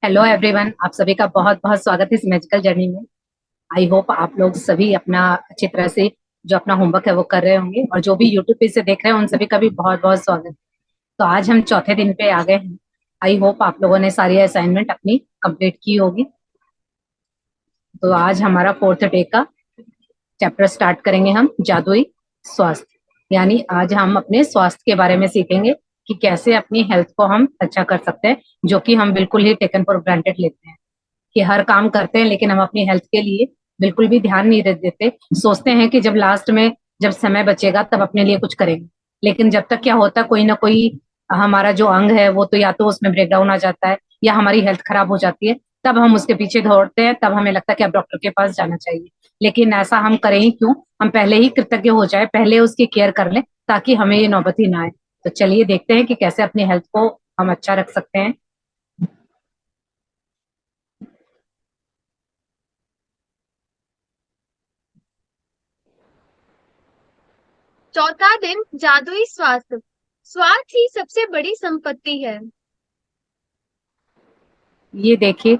Hello everyone, आप सभी का बहुत बहुत स्वागत है इस मैजिकल जर्नी में। आई होप आप लोग सभी अपना अच्छी तरह से जो अपना होमवर्क है वो कर रहे होंगे, और जो भी यूट्यूब पे से देख रहे हैं उन सभी का भी बहुत बहुत स्वागत। तो आज हम चौथे दिन पे आ गए हैं। आई होप आप लोगों ने सारी असाइनमेंट अपनी कंप्लीट की होगी। तो आज हमारा फोर्थ डे का चैप्टर स्टार्ट करेंगे हम, जादुई स्वास्थ्य। यानी आज हम अपने स्वास्थ्य के बारे में सीखेंगे कि कैसे अपनी हेल्थ को हम अच्छा कर सकते हैं, जो कि हम बिल्कुल ही टेकन फॉर ग्रांटेड लेते हैं। कि हर काम करते हैं लेकिन हम अपनी हेल्थ के लिए बिल्कुल भी ध्यान नहीं देते। सोचते हैं कि जब लास्ट में जब समय बचेगा तब अपने लिए कुछ करेंगे। लेकिन जब तक क्या होता है, कोई ना कोई हमारा जो अंग है वो तो या तो उसमें ब्रेक डाउन आ जाता है या हमारी हेल्थ खराब हो जाती है। तब हम उसके पीछे दौड़ते हैं, तब हमें लगता है कि अब डॉक्टर के पास जाना चाहिए। लेकिन ऐसा हम करें ही क्यों, हम पहले ही कृतज्ञ हो जाए, पहले उसकी केयर कर लें ताकि हमें ये नौबत ही ना आए। तो चलिए देखते हैं कि कैसे अपनी हेल्थ को हम अच्छा रख सकते हैं। चौथा दिन जादुई स्वास्थ्य। स्वास्थ्य ही सबसे बड़ी संपत्ति है। ये देखिए,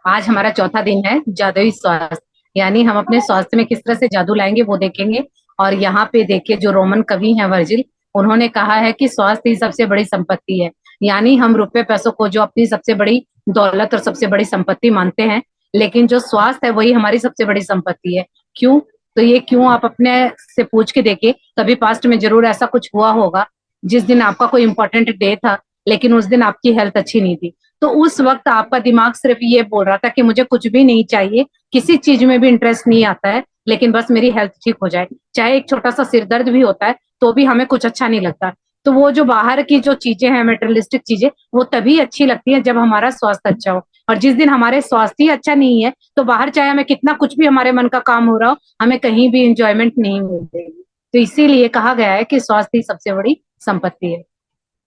आज हमारा चौथा दिन है जादुई स्वास्थ्य। यानी हम अपने स्वास्थ्य में किस तरह से जादू लाएंगे वो देखेंगे। और यहाँ पे देखिए, जो रोमन कवि हैं वर्जिल, उन्होंने कहा है कि स्वास्थ्य ही सबसे बड़ी संपत्ति है। यानी हम रुपए पैसों को जो अपनी सबसे बड़ी दौलत और सबसे बड़ी संपत्ति मानते हैं, लेकिन जो स्वास्थ्य है वही हमारी सबसे बड़ी संपत्ति है। क्यों? तो ये क्यों आप अपने से पूछ के देखिए। कभी पास्ट में जरूर ऐसा कुछ हुआ होगा जिस दिन आपका कोई इंपॉर्टेंट डे था, लेकिन उस दिन आपकी हेल्थ अच्छी नहीं थी। तो उस वक्त आपका दिमाग सिर्फ ये बोल रहा था कि मुझे कुछ भी नहीं चाहिए, किसी चीज में भी इंटरेस्ट नहीं आता है, लेकिन बस मेरी हेल्थ ठीक हो जाए। चाहे एक छोटा सा सिर दर्द भी होता है तो भी हमें कुछ अच्छा नहीं लगता। तो वो जो बाहर की जो चीजें हैं, मेटेरियलिस्टिक चीजें, वो तभी अच्छी लगती है जब हमारा स्वास्थ्य अच्छा हो। और जिस दिन हमारे स्वास्थ्य ही अच्छा नहीं है तो बाहर चाहे हमें कितना कुछ भी हमारे मन का काम हो रहा हो, हमें कहीं भी इंजॉयमेंट नहीं मिलेगी। तो इसीलिए कहा गया है कि स्वास्थ्य ही सबसे बड़ी संपत्ति है।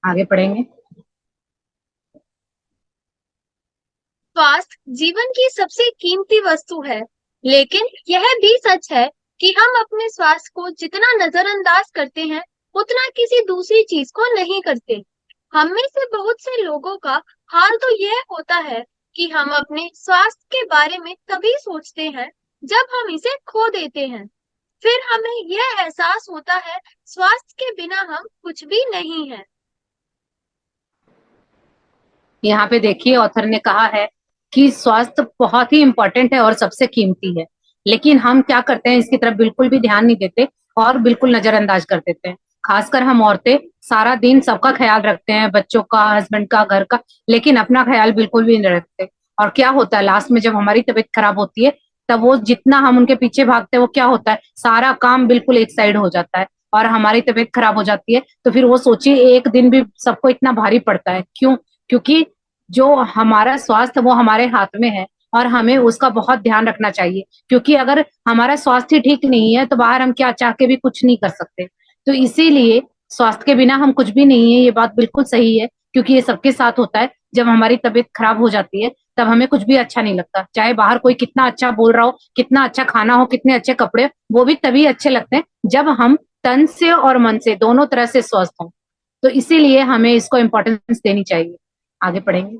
आगे पढ़ेंगे। स्वास्थ्य जीवन की सबसे कीमती वस्तु है, लेकिन यह भी सच है कि हम अपने स्वास्थ्य को जितना नजरअंदाज करते हैं, उतना किसी दूसरी चीज को नहीं करते। हम में से बहुत से लोगों का हाल तो यह होता है कि हम अपने स्वास्थ्य के बारे में तभी सोचते हैं जब हम इसे खो देते हैं। फिर हमें यह एहसास होता है, स्वास्थ्य के बिना हम कुछ भी नहीं है। यहाँ पे देखिए, ऑथर ने कहा है कि स्वास्थ्य बहुत ही इंपॉर्टेंट है और सबसे कीमती है। लेकिन हम क्या करते हैं, इसकी तरफ बिल्कुल भी ध्यान नहीं देते और बिल्कुल नजरअंदाज कर देते हैं। खासकर हम औरतें सारा दिन सबका ख्याल रखते हैं, बच्चों का, हस्बैंड का, घर का, लेकिन अपना ख्याल बिल्कुल भी नहीं रखते। और क्या होता है लास्ट में, जब हमारी तबीयत खराब होती है, तब वो जितना हम उनके पीछे भागते हैं, वो क्या होता है, सारा काम बिल्कुल एक साइड हो जाता है और हमारी तबीयत खराब हो जाती है। तो फिर वो सोचिए, एक दिन भी सबको इतना भारी पड़ता है। क्यों? क्योंकि जो हमारा स्वास्थ्य वो हमारे हाथ में है और हमें उसका बहुत ध्यान रखना चाहिए। क्योंकि अगर हमारा स्वास्थ्य ठीक नहीं है तो बाहर हम क्या चाह के भी कुछ नहीं कर सकते। तो इसीलिए स्वास्थ्य के बिना हम कुछ भी नहीं है, ये बात बिल्कुल सही है। क्योंकि ये सबके साथ होता है, जब हमारी तबीयत खराब हो जाती है तब हमें कुछ भी अच्छा नहीं लगता। चाहे बाहर कोई कितना अच्छा बोल रहा हो, कितना अच्छा खाना हो, कितने अच्छे कपड़े हो, वो भी तभी अच्छे लगते हैं जब हम तन से और मन से दोनों तरह से स्वस्थ हों। तो इसीलिए हमें इसको इम्पोर्टेंस देनी चाहिए। आगे पढ़ेंगे।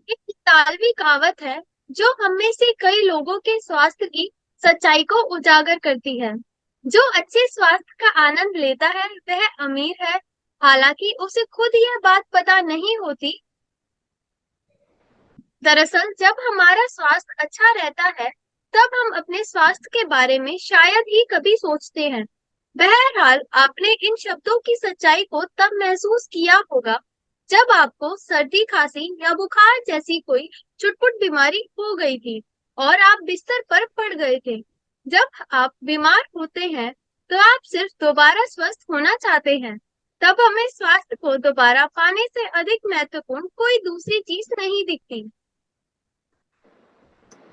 एक इतालवी कहावत है जो हम में से कई लोगों के स्वास्थ्य की सच्चाई को उजागर करती है। जो अच्छे स्वास्थ्य का आनंद लेता है वह अमीर है, हालांकि उसे खुद यह बात पता नहीं होती। दरअसल जब हमारा स्वास्थ्य अच्छा रहता है, तब हम अपने स्वास्थ्य के बारे में शायद ही कभी सोचते हैं। बहरहाल, आपने इन शब्दों की सच्चाई को तब महसूस किया होगा जब आपको सर्दी, खांसी या बुखार जैसी कोई चुटपुट बीमारी हो गई थी और आप बिस्तर पर पड़ गए थे। जब आप बीमार होते हैं, तो आप सिर्फ दोबारा स्वस्थ होना चाहते हैं। तब हमें स्वास्थ्य को दोबारा पाने से अधिक महत्वपूर्ण कोई दूसरी चीज नहीं दिखती।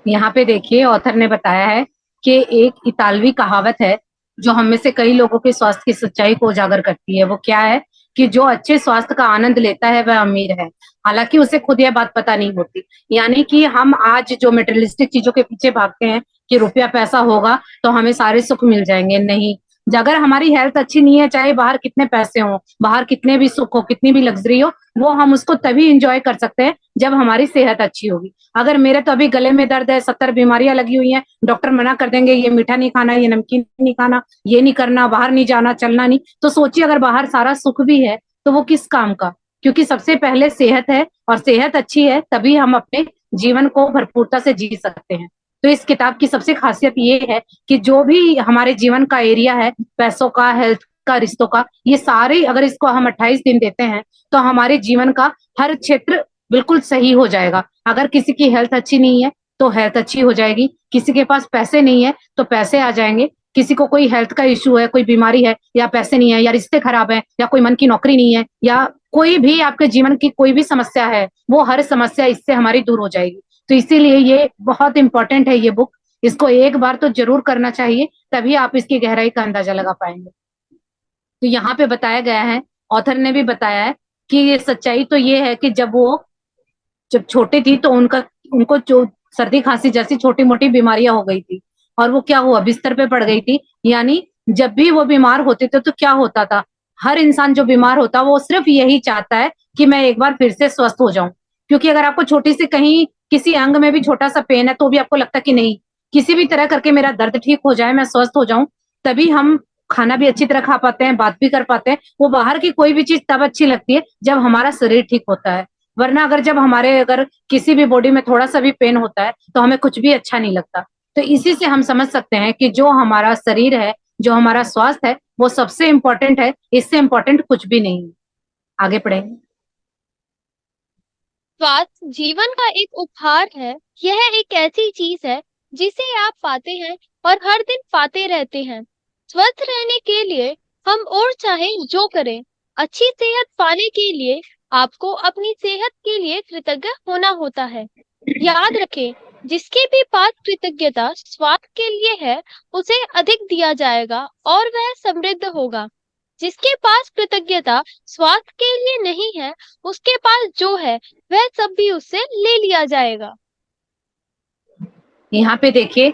यहाँ पे देखिए, ऑथर ने बताया है कि एक इतालवी कहावत है जो हम में से कई लोगों के स्वास्थ्य की सच्चाई को उजागर करती है। वो क्या है कि जो अच्छे स्वास्थ्य का आनंद लेता है वह अमीर है, हालांकि उसे खुद यह बात पता नहीं होती। यानी कि हम आज जो मटेरियलिस्टिक चीजों के पीछे भागते हैं कि रुपया पैसा होगा तो हमें सारे सुख मिल जाएंगे, नहीं। अगर हमारी हेल्थ अच्छी नहीं है, चाहे बाहर कितने पैसे हो, बाहर कितने भी सुख हो, कितनी भी लग्जरी हो, वो हम उसको तभी इंजॉय कर सकते हैं जब हमारी सेहत अच्छी होगी। अगर मेरे तो अभी गले में दर्द है, 70 बीमारियां लगी हुई हैं, डॉक्टर मना कर देंगे ये मीठा नहीं खाना, ये नमकीन नहीं खाना, ये नहीं करना, बाहर नहीं जाना, चलना नहीं, तो सोचिए अगर बाहर सारा सुख भी है तो वो किस काम का। क्योंकि सबसे पहले सेहत है, और सेहत अच्छी है तभी हम अपने जीवन को भरपूरता से जी सकते हैं। तो इस किताब की सबसे खासियत ये है कि जो भी हमारे जीवन का एरिया है, पैसों का, हेल्थ का, रिश्तों का, ये सारे अगर इसको हम 28 दिन देते हैं तो हमारे जीवन का हर क्षेत्र बिल्कुल सही हो जाएगा। अगर किसी की हेल्थ अच्छी नहीं है तो हेल्थ अच्छी हो जाएगी, किसी के पास पैसे नहीं है तो पैसे आ जाएंगे, किसी को कोई हेल्थ का इश्यू है, कोई बीमारी है, या पैसे नहीं है, या रिश्ते खराब है, या कोई मन की नौकरी नहीं है, या कोई भी आपके जीवन की कोई भी समस्या है, वो हर समस्या इससे हमारी दूर हो जाएगी। तो इसीलिए ये बहुत इंपॉर्टेंट है ये बुक। इसको एक बार तो जरूर करना चाहिए, तभी आप इसकी गहराई का अंदाजा लगा पाएंगे। तो यहाँ पे बताया गया है, ऑथर ने भी बताया है कि ये सच्चाई तो ये है कि जब छोटी थी तो उनको जो सर्दी खांसी जैसी छोटी मोटी बीमारियां हो गई थी, और वो क्या हुआ, बिस्तर पे पड़ गई थी। यानी जब भी वो बीमार होते थे तो क्या होता था, हर इंसान जो बीमार होता वो सिर्फ यही चाहता है कि मैं एक बार फिर से स्वस्थ हो जाऊं। क्योंकि अगर आपको छोटी सी कहीं किसी अंग में भी छोटा सा पेन है तो भी आपको लगता है कि नहीं, किसी भी तरह करके मेरा दर्द ठीक हो जाए, मैं स्वस्थ हो जाऊं, तभी हम खाना भी अच्छी तरह खा पाते हैं, बात भी कर पाते हैं। वो बाहर की कोई भी चीज तब अच्छी लगती है जब हमारा शरीर ठीक होता है। वरना अगर किसी भी बॉडी में थोड़ा सा भी पेन होता है तो हमें कुछ भी अच्छा नहीं लगता। तो इसी से हम समझ सकते हैं कि जो हमारा शरीर है, जो हमारा स्वास्थ्य है, वो सबसे इम्पोर्टेंट है, इससे इम्पोर्टेंट कुछ भी नहीं है। आगे पढ़ेंगे। स्वास्थ्य जीवन का एक उपहार है। यह एक ऐसी चीज है जिसे आप पाते हैं और हर दिन पाते रहते हैं। स्वस्थ रहने के लिए हम और चाहे जो करें, अच्छी सेहत पाने के लिए आपको अपनी सेहत के लिए कृतज्ञ होना होता है। याद रखें, जिसके भी पास कृतज्ञता स्वास्थ्य के लिए है, उसे अधिक दिया जाएगा और वह समृद्ध होगा। जिसके पास कृतज्ञता स्वास्थ्य के लिए नहीं है, उसके पास जो है वह सब भी उससे ले लिया जाएगा। यहाँ पे देखिए,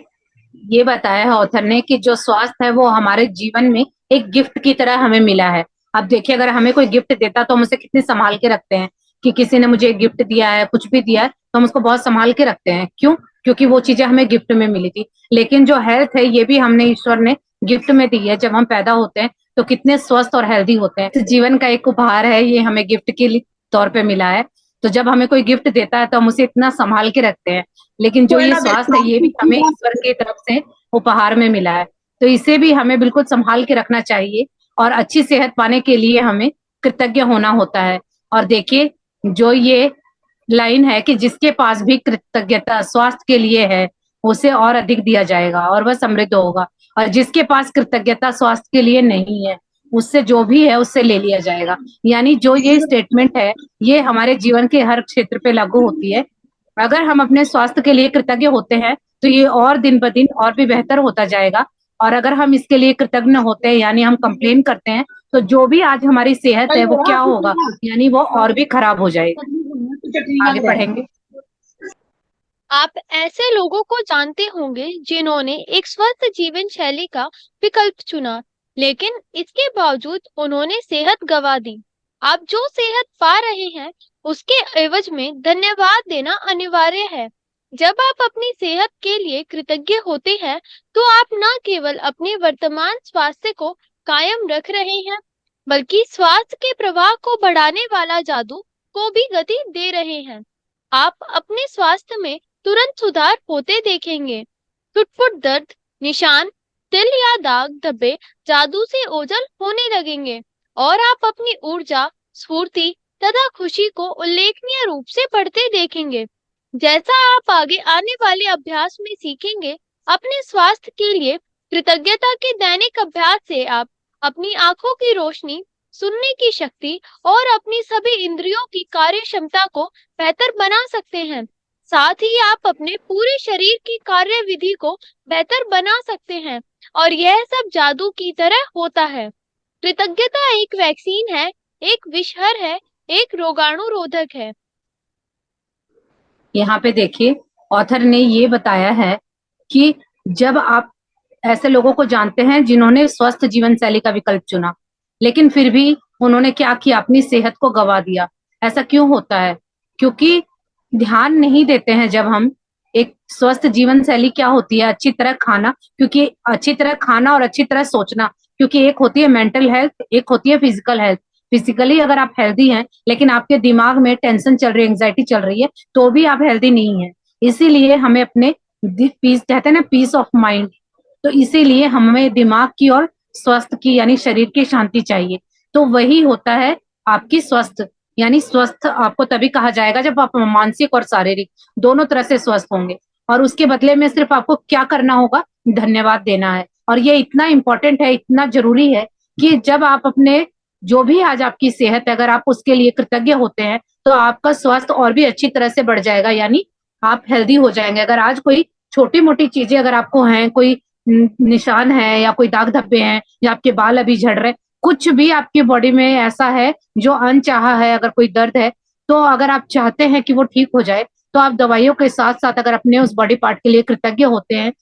ये बताया है ऑथर ने कि जो स्वास्थ्य है वो हमारे जीवन में एक गिफ्ट की तरह हमें मिला है। अब देखिए, अगर हमें कोई गिफ्ट देता तो हम उसे कितने संभाल के रखते हैं, कि किसी ने मुझे एक गिफ्ट दिया है, कुछ भी दिया है, तो हम उसको बहुत संभाल के रखते हैं। क्यों? क्योंकि वो चीजें हमें गिफ्ट में मिली थी। लेकिन जो हेल्थ है ये भी हमने, ईश्वर ने गिफ्ट में दी है। जब हम पैदा होते हैं तो कितने स्वस्थ और हेल्दी होते हैं। तो जीवन का एक उपहार है, ये हमें गिफ्ट के तौर पे मिला है। तो जब हमें कोई गिफ्ट देता है तो हम उसे इतना संभाल के रखते हैं। लेकिन जो ये स्वास्थ्य है ये भी हमें ईश्वर की तरफ से उपहार में मिला है। तो इसे भी हमें बिल्कुल संभाल के रखना चाहिए, और अच्छी सेहत पाने के लिए हमें कृतज्ञ होना होता है। और देखिए, जो ये लाइन है कि जिसके पास भी कृतज्ञता स्वास्थ्य के लिए है, उसे और अधिक दिया जाएगा और वह समृद्ध होगा। और जिसके पास कृतज्ञता स्वास्थ्य के लिए नहीं है, उससे जो भी है उससे ले लिया जाएगा। यानी जो ये स्टेटमेंट है, ये हमारे जीवन के हर क्षेत्र पे लागू होती है। अगर हम अपने स्वास्थ्य के लिए कृतज्ञ होते हैं तो ये और दिन ब दिन और भी बेहतर होता जाएगा। और अगर हम इसके लिए कृतज्ञ होते हैं, यानी हम कंप्लेन करते हैं, तो जो भी आज हमारी सेहत है वो क्या होगा, यानी वो और भी खराब हो जाएगा। आगे पढ़ेंगे। आप ऐसे लोगों को जानते होंगे जिन्होंने एक स्वस्थ जीवन शैली का विकल्प चुना, लेकिन इसके बावजूद उन्होंने सेहत गंवा दी। आप जो सेहत पा रहे हैं, उसके एवज में धन्यवाद देना अनिवार्य है। जब आप अपनी सेहत के लिए कृतज्ञ होते हैं, तो आप न केवल अपने वर्तमान स्वास्थ्य को कायम रख रहे हैं, बल्कि स्वास्थ्य के प्रवाह को बढ़ाने वाला जादू को भी गति दे रहे हैं। आप अपने स्वास्थ्य में तुरंत सुधार होते देखेंगे। फुट दर्द, निशान, तिल या दाग धब्बे जादू से ओझल होने लगेंगे, और आप अपनी ऊर्जा, स्फूर्ति तथा खुशी को उल्लेखनीय रूप से बढ़ते देखेंगे। जैसा आप आगे आने वाले अभ्यास में सीखेंगे, अपने स्वास्थ्य के लिए कृतज्ञता के दैनिक अभ्यास से आप अपनी आंखों की रोशनी, सुनने की शक्ति और अपनी सभी इंद्रियों की कार्य क्षमता को बेहतर बना सकते हैं। साथ ही आप अपने पूरे शरीर की कार्य विधि को बेहतर बना सकते हैं, और यह सब जादू की तरह होता है। कृतज्ञता एक वैक्सीन है, एक विषहर है, एक रोगाणुरोधक है। यहाँ पे देखिए, ऑथर ने ये बताया है कि जब आप ऐसे लोगों को जानते हैं जिन्होंने स्वस्थ जीवन शैली का विकल्प चुना, लेकिन फिर भी उन्होंने क्या किया, अपनी सेहत को गवा दिया। ऐसा क्यों होता है? क्योंकि ध्यान नहीं देते हैं जब हम। एक स्वस्थ जीवन शैली क्या होती है? अच्छी तरह खाना, क्योंकि अच्छी तरह खाना और अच्छी तरह सोचना, क्योंकि एक होती है मेंटल हेल्थ, एक होती है फिजिकल हेल्थ। फिजिकली अगर आप हेल्दी हैं लेकिन आपके दिमाग में टेंशन चल रही है, एंग्जाइटी चल रही है, तो भी आप हेल्दी नहीं है। इसीलिए हमें अपने पीस, कहते हैं ना, पीस ऑफ माइंड, तो इसीलिए हमें दिमाग की और स्वस्थ की यानी शरीर की शांति चाहिए। तो वही होता है आपकी स्वस्थ, यानी स्वस्थ आपको तभी कहा जाएगा जब आप मानसिक और शारीरिक दोनों तरह से स्वस्थ होंगे। और उसके बदले में सिर्फ आपको क्या करना होगा? धन्यवाद देना है। और ये इतना इंपॉर्टेंट है, इतना जरूरी है कि जब आप अपने जो भी आज आपकी सेहत है, अगर आप उसके लिए कृतज्ञ होते हैं तो आपका स्वास्थ्य और भी अच्छी तरह से बढ़ जाएगा, यानी आप हेल्दी हो जाएंगे। अगर आज कोई छोटी मोटी चीजें अगर आपको हैं, कोई निशान है या कोई दाग धब्बे हैं या आपके बाल अभी झड़ रहे, कुछ भी आपकी बॉडी में ऐसा है जो अनचाहा है, अगर कोई दर्द है, तो अगर आप चाहते हैं कि वो ठीक हो जाए, तो आप दवाइयों के साथ साथ अगर अपने उस बॉडी पार्ट के लिए कृतज्ञ होते हैं,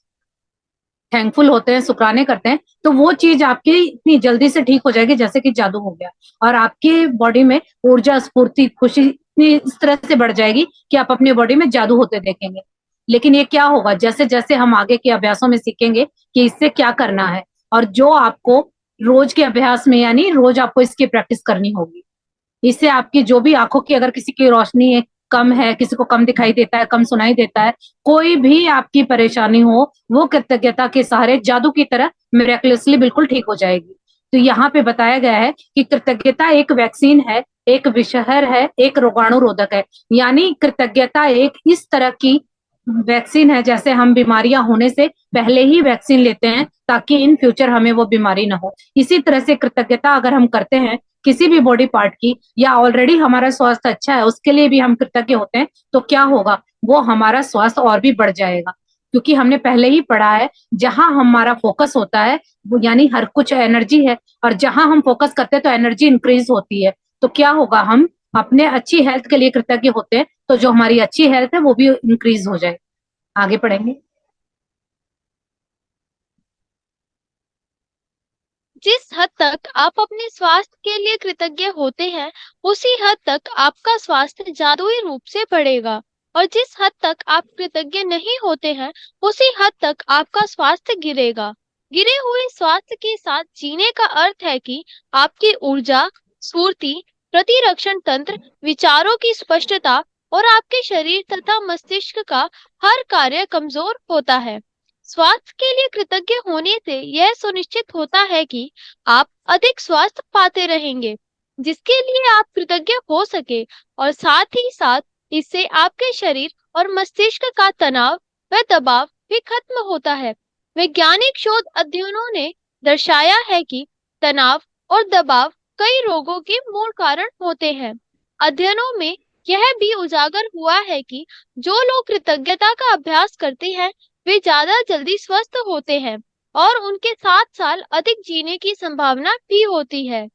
थैंकफुल होते हैं, शुक्राने करते हैं, तो वो चीज आपकी इतनी जल्दी से ठीक हो जाएगी जैसे कि जादू हो गया। और आपकी बॉडी में ऊर्जा, स्फूर्ति, खुशी इतनी इस तरह से बढ़ जाएगी कि आप अपनी बॉडी में जादू होते देखेंगे। लेकिन ये क्या होगा? जैसे जैसे हम आगे के अभ्यासों में सीखेंगे कि इससे क्या करना है, और जो आपको रोज के अभ्यास में, यानी रोज आपको इसकी प्रैक्टिस करनी होगी। इससे आपकी जो भी आंखों की, अगर किसी की रोशनी कम है, किसी को कम दिखाई देता है, कम सुनाई देता है, कोई भी आपकी परेशानी हो, वो कृतज्ञता के सहारे जादू की तरह मिरेकलसली बिल्कुल ठीक हो जाएगी। तो यहाँ पे बताया गया है कि कृतज्ञता एक वैक्सीन है, एक विषहर है, एक रोगाणु रोधक है। यानी कृतज्ञता एक इस तरह की वैक्सीन है, जैसे हम बीमारियां होने से पहले ही वैक्सीन लेते हैं ताकि इन फ्यूचर हमें वो बीमारी ना हो। इसी तरह से कृतज्ञता अगर हम करते हैं किसी भी बॉडी पार्ट की, या ऑलरेडी हमारा स्वास्थ्य अच्छा है उसके लिए भी हम कृतज्ञ होते हैं, तो क्या होगा? वो हमारा स्वास्थ्य और भी बढ़ जाएगा। क्योंकि हमने पहले ही पढ़ा है, जहां हमारा फोकस होता है वो यानी हर कुछ एनर्जी है, और जहां हम फोकस करते हैं तो एनर्जी इंक्रीज होती है। तो क्या होगा? हम अपने अच्छी हेल्थ के लिए कृतज्ञ होते हैं, तो जो हमारी अच्छी हेल्थ है वो भी इंक्रीज हो जाए। आगे पढ़ेंगे। जिस हद तक आप अपने स्वास्थ्य के लिए कृतज्ञ होते हैं, उसी हद तक आपका स्वास्थ्य जादुई रूप से बढ़ेगा। और जिस हद तक आप कृतज्ञ नहीं होते हैं, उसी हद तक आपका स्वास्थ्य गिरेगा। गिरे हुए स्वास्थ्य के साथ जीने का अर्थ है कि आपकी ऊर्जा, स्फूर्ति, प्रतिरक्षण तंत्र, विचारों की स्पष्टता और आपके शरीर तथा मस्तिष्क का हर कार्य कमजोर होता है। स्वास्थ्य के लिए कृतज्ञ होने से यह सुनिश्चित होता है कि आप अधिक स्वास्थ्य पाते रहेंगे, जिसके लिए आप कृतज्ञ हो सके, और साथ ही साथ इससे आपके शरीर और मस्तिष्क का तनाव व दबाव भी खत्म होता है। वैज्ञानिक शोध अध्ययनों ने दर्शाया है कि तनाव और दबाव कई रोगों के मूल कारण होते हैं। अध्ययनों में यह भी उजागर हुआ है कि जो लोग कृतज्ञता का अभ्यास करते हैं, वे ज्यादा जल्दी स्वस्थ होते हैं और उनके 7 साल अधिक जीने की संभावना भी होती है।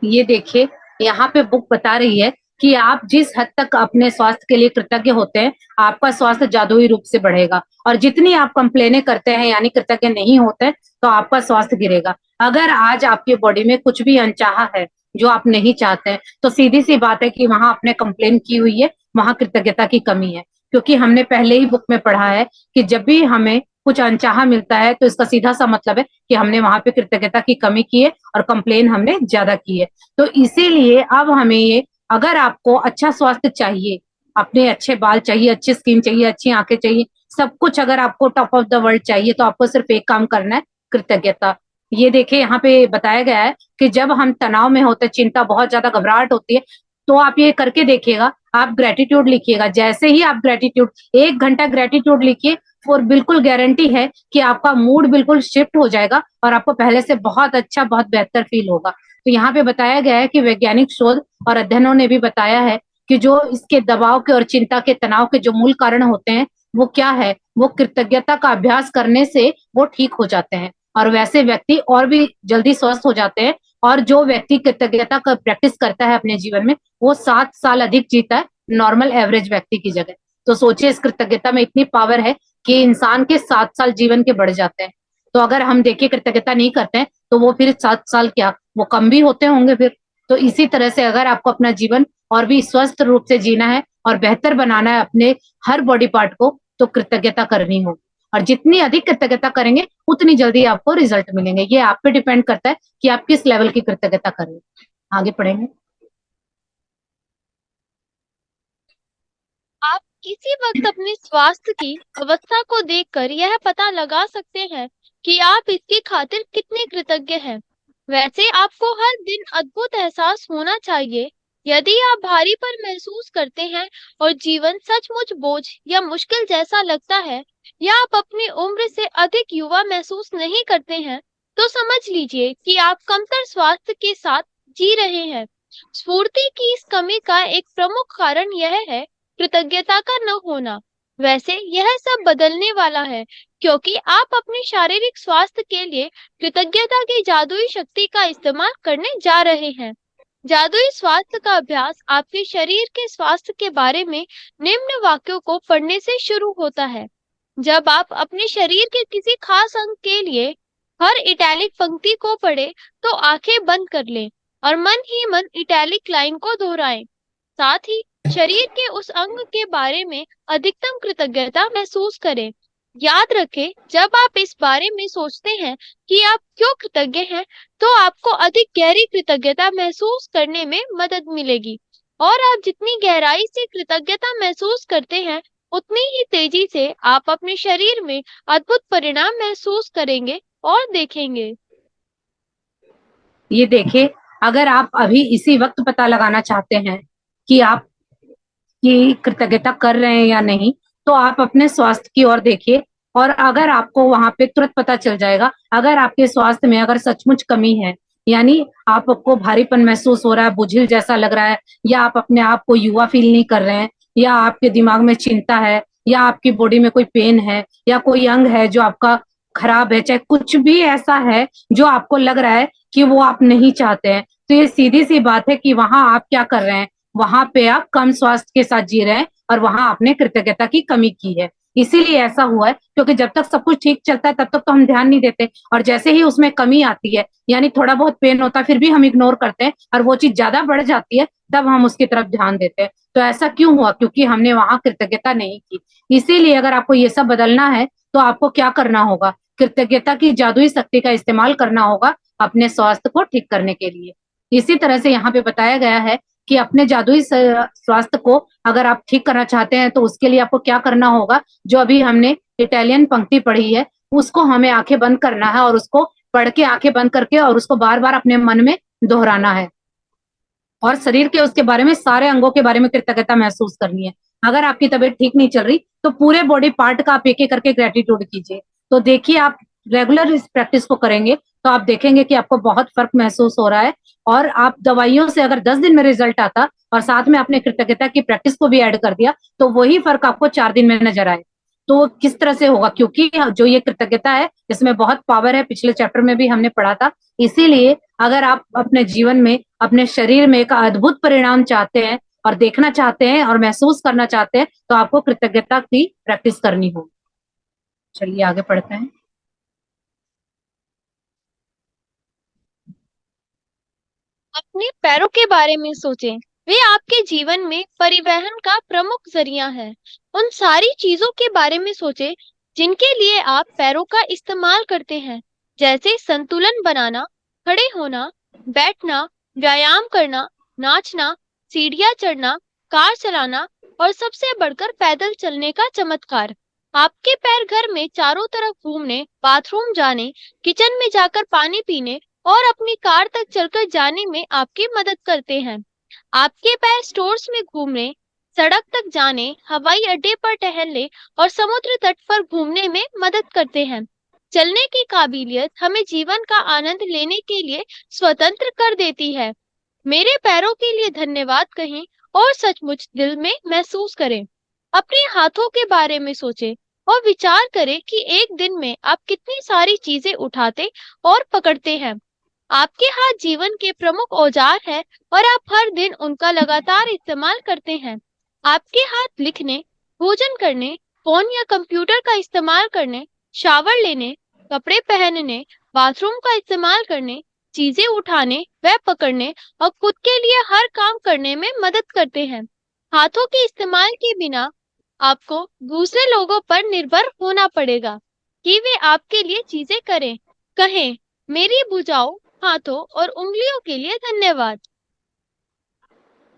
ये देखिए, यहाँ पे बुक बता रही है कि आप जिस हद तक अपने स्वास्थ्य के लिए कृतज्ञ होते हैं, आपका स्वास्थ्य जादुई रूप से बढ़ेगा। और जितनी आप कंप्लेने करते हैं यानी कृतज्ञ नहीं होते हैं, तो आपका स्वास्थ्य गिरेगा। अगर आज आपकी बॉडी में कुछ भी अनचाहा है जो आप नहीं चाहते हैं, तो सीधी सी बात है कि वहां आपने कंप्लेन की हुई है, वहां कृतज्ञता की कमी है। क्योंकि हमने पहले ही बुक में पढ़ा है कि जब भी हमें कुछ अनचाहा मिलता है तो इसका सीधा सा मतलब है कि हमने वहां पे कृतज्ञता की कमी की है और कंप्लेन हमने ज्यादा की है। तो इसीलिए अब हमें ये, अगर आपको अच्छा स्वास्थ्य चाहिए, अपने अच्छे बाल चाहिए, अच्छी स्किन चाहिए, अच्छी आंखें चाहिए, सब कुछ अगर आपको टॉप ऑफ द वर्ल्ड चाहिए, तो आपको सिर्फ एक काम करना है, कृतज्ञता। ये देखिए, यहाँ पे बताया गया है कि जब हम तनाव में होते, चिंता, बहुत ज्यादा घबराहट होती है, तो आप ये करके देखिएगा, आप ग्रेटिट्यूड लिखिएगा। जैसे ही आप ग्रेटिट्यूड 1 घंटा ग्रेटिट्यूड लिखिए, और बिल्कुल गारंटी है कि आपका मूड बिल्कुल शिफ्ट हो जाएगा और आपको पहले से बहुत अच्छा, बहुत बेहतर फील होगा। तो यहाँ पे बताया गया है कि वैज्ञानिक शोध और अध्ययनों ने भी बताया है कि जो इसके दबाव के और चिंता के, तनाव के जो मूल कारण होते हैं, वो क्या है? वो कृतज्ञता का अभ्यास करने से वो ठीक हो जाते हैं, और वैसे व्यक्ति और भी जल्दी स्वस्थ हो जाते हैं। और जो व्यक्ति कृतज्ञता का प्रैक्टिस करता है अपने जीवन में, वो 7 साल अधिक जीता है नॉर्मल एवरेज व्यक्ति की जगह। तो सोचिए, इस कृतज्ञता में इतनी पावर है कि इंसान के 7 साल जीवन के बढ़ जाते हैं। तो अगर हम देखिए कृतज्ञता नहीं करते हैं तो वो फिर 7 साल क्या, वो कम भी होते होंगे फिर। तो इसी तरह से अगर आपको अपना जीवन और भी स्वस्थ रूप से जीना है और बेहतर बनाना है अपने हर बॉडी पार्ट को, तो कृतज्ञता करनी होगी। और जितनी अधिक कृतज्ञता करेंगे उतनी जल्दी आपको रिजल्ट मिलेंगे। ये आप पे डिपेंड करता है कि आप किस लेवल की कृतज्ञता करें। आगे पढ़ेंगे। आप किसी वक्त अपने स्वास्थ्य की अवस्था को देखकर यह पता लगा सकते हैं कि आप इसकी खातिर कितने कृतज्ञ हैं। वैसे आपको हर दिन अद्भुत एहसास होना चाहिए। यदि आप भारीपन महसूस करते हैं और जीवन सचमुच बोझ या मुश्किल जैसा लगता है, या आप अपनी उम्र से अधिक युवा महसूस नहीं करते हैं, तो समझ लीजिए कि आप कमतर स्वास्थ्य के साथ जी रहे हैं। स्फूर्ति की इस कमी का एक प्रमुख कारण यह है कृतज्ञता का न होना। वैसे यह सब बदलने वाला है, क्योंकि आप अपने शारीरिक स्वास्थ्य के लिए कृतज्ञता की जादुई शक्ति का इस्तेमाल करने जा रहे हैं। जादुई स्वास्थ्य का अभ्यास आपके शरीर के स्वास्थ्य के बारे में निम्न वाक्यों को पढ़ने से शुरू होता है। जब आप अपने शरीर के किसी खास अंग के लिए हर इटैलिक पंक्ति को पढ़े, तो आंखें बंद कर लें और मन ही मन इटैलिक लाइन को दोहराएं। साथ ही शरीर के उस अंग के बारे में अधिकतम कृतज्ञता महसूस करें। याद रखें, जब आप इस बारे में सोचते हैं कि आप क्यों कृतज्ञ हैं, तो आपको अधिक गहरी कृतज्ञता महसूस करने में मदद मिलेगी। और आप जितनी गहराई से कृतज्ञता महसूस करते हैं, उतनी ही तेजी से आप अपने शरीर में अद्भुत परिणाम महसूस करेंगे और देखेंगे। ये देखिए, अगर आप अभी इसी वक्त पता लगाना चाहते हैं कि आप की कृतज्ञता कर रहे हैं या नहीं, तो आप अपने स्वास्थ्य की ओर देखिए। और अगर आपको वहां पे तुरंत पता चल जाएगा, अगर आपके स्वास्थ्य में अगर सचमुच कमी है, यानी आपको भारीपन महसूस हो रहा है, बुझिल जैसा लग रहा है, या आप अपने आप को युवा फील नहीं कर रहे हैं, या आपके दिमाग में चिंता है, या आपकी बॉडी में कोई पेन है, या कोई अंग है जो आपका खराब है, चाहे कुछ भी ऐसा है जो आपको लग रहा है कि वो आप नहीं चाहते हैं, तो ये सीधी सी बात है कि वहां आप क्या कर रहे हैं, वहां पे आप कम स्वास्थ्य के साथ जी रहे हैं और वहां आपने कृतज्ञता की कमी की है। इसीलिए ऐसा हुआ है, क्योंकि जब तक सब कुछ ठीक चलता है तब तक तो हम ध्यान नहीं देते, और जैसे ही उसमें कमी आती है, यानी थोड़ा बहुत पेन होता है, फिर भी हम इग्नोर करते हैं, और वो चीज ज्यादा बढ़ जाती है तब हम उसकी तरफ ध्यान देते हैं। तो ऐसा क्यों हुआ? क्योंकि हमने वहां कृतज्ञता नहीं की। इसीलिए अगर आपको ये सब बदलना है तो आपको क्या करना होगा? कृतज्ञता की जादुई शक्ति का इस्तेमाल करना होगा अपने स्वास्थ्य को ठीक करने के लिए। इसी तरह से यहाँ पे बताया गया है कि अपने जादुई स्वास्थ्य को अगर आप ठीक करना चाहते हैं तो उसके लिए आपको क्या करना होगा? जो अभी हमने इटालियन पंक्ति पढ़ी है, उसको हमें आंखें बंद करना है और उसको पढ़ के आंखें बंद करके और उसको बार बार अपने मन में दोहराना है, और शरीर के उसके बारे में, सारे अंगों के बारे में कृतज्ञता महसूस करनी है। अगर आपकी तबीयत ठीक नहीं चल रही तो पूरे बॉडी पार्ट का आप एक एक करके ग्रेटिट्यूड कीजिए। तो देखिए, आप रेगुलर इस प्रैक्टिस को करेंगे तो आप देखेंगे कि आपको बहुत फर्क महसूस हो रहा है। और आप दवाइयों से अगर 10 दिन में रिजल्ट आता और साथ में आपने कृतज्ञता की प्रैक्टिस को भी ऐड कर दिया, तो वही फर्क आपको 4 दिन में नजर आए। तो वो किस तरह से होगा? क्योंकि जो ये कृतज्ञता है इसमें बहुत पावर है, पिछले चैप्टर में भी हमने पढ़ा था। इसीलिए अगर आप अपने जीवन में, अपने शरीर में एक अद्भुत परिणाम चाहते हैं और देखना चाहते हैं और महसूस करना चाहते हैं, तो आपको कृतज्ञता की प्रैक्टिस करनी होगी। चलिए आगे पढ़ते हैं। अपने पैरों के बारे में सोचें। वे आपके जीवन में परिवहन का प्रमुख जरिया है। उन सारी चीजों के बारे में सोचें जिनके लिए आप पैरों का इस्तेमाल करते हैं, जैसे संतुलन बनाना, खड़े होना, बैठना, व्यायाम करना, नाचना, सीढ़ियां चढ़ना, कार चलाना और सबसे बढ़कर पैदल चलने का चमत्कार। आपके पैर घर में चारों तरफ घूमने, बाथरूम जाने, किचन में जाकर पानी पीने और अपनी कार तक चलकर जाने में आपकी मदद करते हैं। आपके पैर स्टोर्स में घूमने, सड़क तक जाने, हवाई अड्डे पर टहलने और समुद्र तट पर घूमने में मदद करते हैं। चलने की काबिलियत हमें जीवन का आनंद लेने के लिए स्वतंत्र कर देती है। मेरे पैरों के लिए धन्यवाद कहें और सचमुच दिल में महसूस करें। अपने हाथों के बारे में सोचें और विचार करें कि एक दिन में आप कितनी सारी चीजें उठाते और पकड़ते हैं। आपके हाथ जीवन के प्रमुख औजार हैं और आप हर दिन उनका लगातार इस्तेमाल करते हैं। आपके हाथ लिखने, भोजन करने, फोन या कंप्यूटर का इस्तेमाल करने, शावर लेने, कपड़े पहनने, बाथरूम का इस्तेमाल करने, चीजें उठाने व पकड़ने और खुद के लिए हर काम करने में मदद करते हैं। हाथों के इस्तेमाल के बिना आपको दूसरे लोगों पर निर्भर होना पड़ेगा कि वे आपके लिए चीजें करें। कहें, मेरी भुजाओं, हाथों और उंगलियों के लिए धन्यवाद।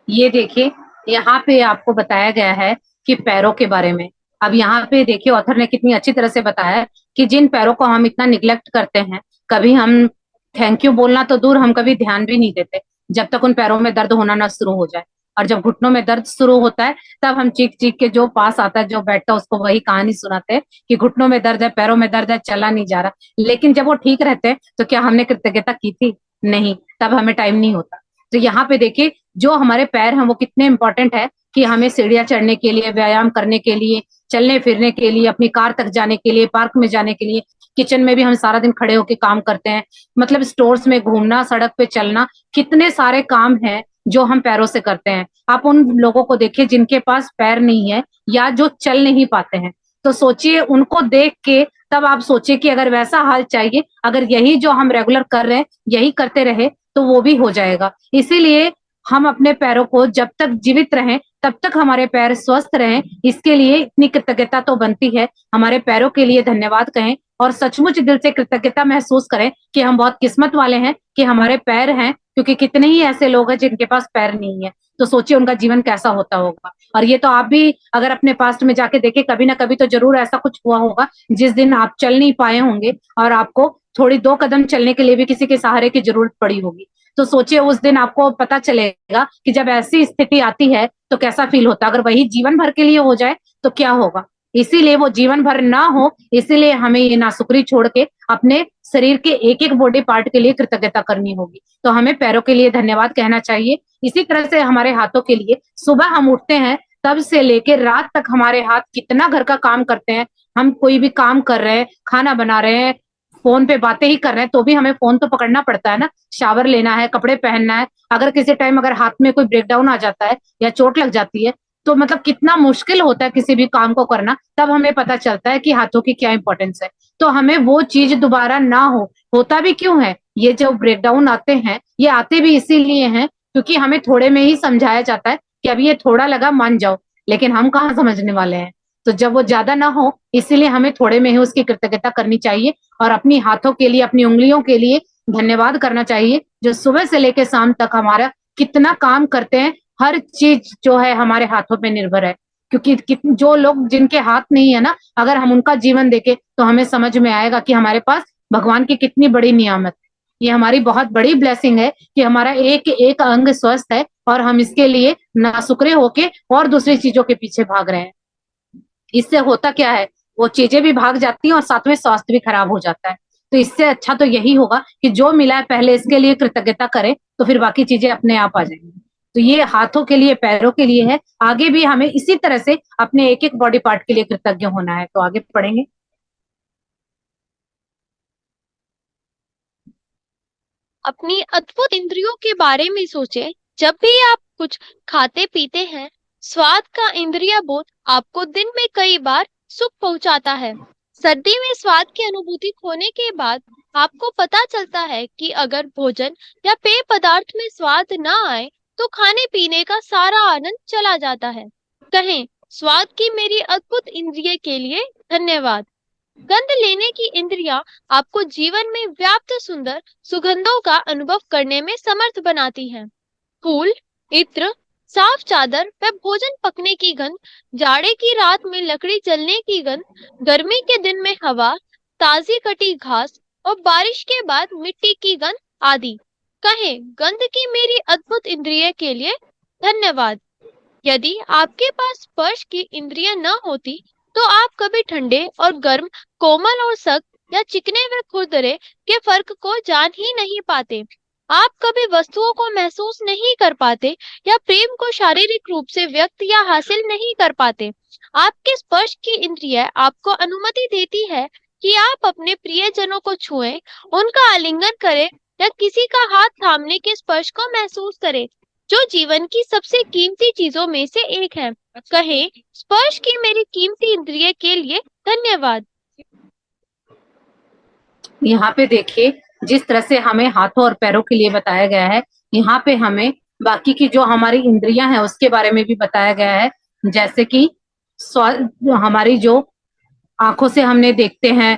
ये देखिए, यहाँ पे आपको बताया गया है कि पैरों के बारे में। अब यहाँ पे देखिए ऑथर ने कितनी अच्छी तरह से बताया है कि जिन पैरों को हम इतना निग्लेक्ट करते हैं, कभी हम थैंक यू बोलना तो दूर, हम कभी ध्यान भी नहीं देते जब तक उन पैरों में दर्द होना ना शुरू हो जाए। और जब घुटनों में दर्द शुरू होता है, तब हम चीख चीख के, जो पास आता है, जो बैठता है, उसको वही कहानी सुनाते हैं कि घुटनों में दर्द है, पैरों में दर्द है, चला नहीं जा रहा। लेकिन जब वो ठीक रहते हैं तो क्या हमने कृतज्ञता की थी? नहीं, तब हमें टाइम नहीं होता। तो यहाँ पे देखिए, जो हमारे पैर हैं वो कितने इंपॉर्टेंट है कि हमें सीढ़ियां चढ़ने के लिए, व्यायाम करने के लिए, चलने फिरने के लिए, अपनी कार तक जाने के लिए, पार्क में जाने के लिए, किचन में भी हम सारा दिन खड़े होके काम करते हैं, मतलब स्टोर्स में घूमना, सड़क पे चलना, कितने सारे काम हैं जो हम पैरों से करते हैं। आप उन लोगों को देखिए जिनके पास पैर नहीं है या जो चल नहीं पाते हैं, तो सोचिए उनको देख के, तब आप सोचिए कि अगर वैसा हाल चाहिए, अगर यही जो हम रेगुलर कर रहे हैं यही करते रहे तो वो भी हो जाएगा। इसीलिए हम अपने पैरों को, जब तक जीवित रहें तब तक हमारे पैर स्वस्थ रहें, इसके लिए इतनी कृतज्ञता तो बनती है। हमारे पैरों के लिए धन्यवाद कहें और सचमुच दिल से कृतज्ञता महसूस करें कि हम बहुत किस्मत वाले हैं कि हमारे पैर हैं, क्योंकि कितने ही ऐसे लोग हैं जिनके पास पैर नहीं है। तो सोचिए उनका जीवन कैसा होता होगा। और ये तो आप भी अगर अपने पास्ट में जाके देखें, कभी ना कभी तो जरूर ऐसा कुछ हुआ होगा जिस दिन आप चल नहीं पाए होंगे और आपको थोड़ी 2 कदम चलने के लिए भी किसी के सहारे की जरूरत पड़ी होगी। तो सोचिए उस दिन आपको पता चलेगा कि जब ऐसी स्थिति आती है तो कैसा फील होता है। अगर वही जीवन भर के लिए हो जाए तो क्या होगा। इसीलिए वो जीवन भर ना हो, इसीलिए हमें ये नासुकरी छोड़ के अपने शरीर के एक एक बॉडी पार्ट के लिए कृतज्ञता करनी होगी। तो हमें पैरों के लिए धन्यवाद कहना चाहिए। इसी तरह से हमारे हाथों के लिए, सुबह हम उठते हैं तब से लेकर रात तक हमारे हाथ कितना घर का काम करते हैं। हम कोई भी काम कर रहे हैं, खाना बना रहे हैं, फोन पे बातें ही कर रहे हैं, तो भी हमें फोन तो पकड़ना पड़ता है ना। शावर लेना है, कपड़े पहनना है, अगर किसी टाइम अगर हाथ में कोई ब्रेकडाउन आ जाता है या चोट लग जाती है तो मतलब कितना मुश्किल होता है किसी भी काम को करना। तब हमें पता चलता है कि हाथों की क्या इंपॉर्टेंस है। तो हमें वो चीज दोबारा ना हो। होता भी क्यों है, ये जो ब्रेकडाउन आते हैं ये आते भी इसीलिए हैं क्योंकि हमें थोड़े में ही समझाया जाता है कि अभी ये थोड़ा लगा, मान जाओ। लेकिन हम कहाँ समझने वाले हैं। तो जब वो ज्यादा ना हो, इसीलिए हमें थोड़े में ही उसकी कृतज्ञता करनी चाहिए और अपनी हाथों के लिए, अपनी उंगलियों के लिए धन्यवाद करना चाहिए, जो सुबह से लेकर शाम तक हमारा कितना काम करते हैं। हर चीज जो है हमारे हाथों पे निर्भर है। क्योंकि जो लोग जिनके हाथ नहीं है ना, अगर हम उनका जीवन देखें तो हमें समझ में आएगा कि हमारे पास भगवान की कितनी बड़ी नियामत है। ये हमारी बहुत बड़ी ब्लेसिंग है कि हमारा एक एक अंग स्वस्थ है और हम इसके लिए नासुकरे होके और दूसरी चीजों के पीछे भाग रहे हैं। इससे होता क्या है, वो चीजें भी भाग जाती हैं और साथ में स्वास्थ्य भी खराब हो जाता है। तो इससे अच्छा तो यही होगा कि जो मिला है पहले इसके लिए कृतज्ञता करें, तो फिर बाकी चीजें अपने आप आ जाएंगी। तो ये हाथों के लिए, पैरों के लिए है। आगे भी हमें इसी तरह से अपने एक एक बॉडी पार्ट के लिए कृतज्ञ होना है। तो आगे पढ़ेंगे। अपनी अद्भुत इंद्रियों के बारे में सोचें। जब भी आप कुछ खाते पीते हैं, स्वाद का इंद्रिय बोध आपको दिन में कई बार सुख पहुंचाता है। सर्दी में स्वाद की अनुभूति खोने के बाद आपको पता चलता है कि अगर भोजन या पेय पदार्थ में स्वाद ना आए तो खाने पीने का सारा आनंद चला जाता है। कहें, स्वाद की मेरी अद्भुत इंद्रिय के लिए धन्यवाद। गंध लेने की इंद्रियां आपको जीवन में व्याप्त सुंदर सुगंधों का अनुभव करने में समर्थ बनाती हैं। फूल, इत्र, साफ चादर व भोजन पकने की गंध, जाड़े की रात में लकड़ी जलने की गंध, गर्मी के दिन में हवा, ताजी कटी घास और बारिश के बाद मिट्टी की गंध आदि। कहें, गंध की मेरी अद्भुत इंद्रिय के लिए धन्यवाद। यदि आपके पास स्पर्श की इंद्रियां न होती तो आप कभी ठंडे और गर्म, कोमल और सख्त या चिकने व खुरदरे के फर्क को जान ही नहीं पाते। आप कभी वस्तुओं को महसूस नहीं कर पाते या प्रेम को शारीरिक रूप से व्यक्त या हासिल नहीं कर पाते। आपके स्पर्श की इंद्रिय आपको अनुमति देती है कि आप अपने प्रियजनों को छुएं, उनका आलिंगन करें या किसी का हाथ थामने के स्पर्श को महसूस करें। जो जीवन की सबसे कीमती चीजों में से एक है। कहें, स्पर्श की मेरी कीमती इंद्रिय के लिए धन्यवाद। यहाँ पे देखिए, जिस तरह से हमें हाथों और पैरों के लिए बताया गया है, यहाँ पे हमें बाकी की जो हमारी इंद्रियां हैं उसके बारे में भी बताया गया है। जैसे कि हमारी जो आंखों से हमने देखते हैं,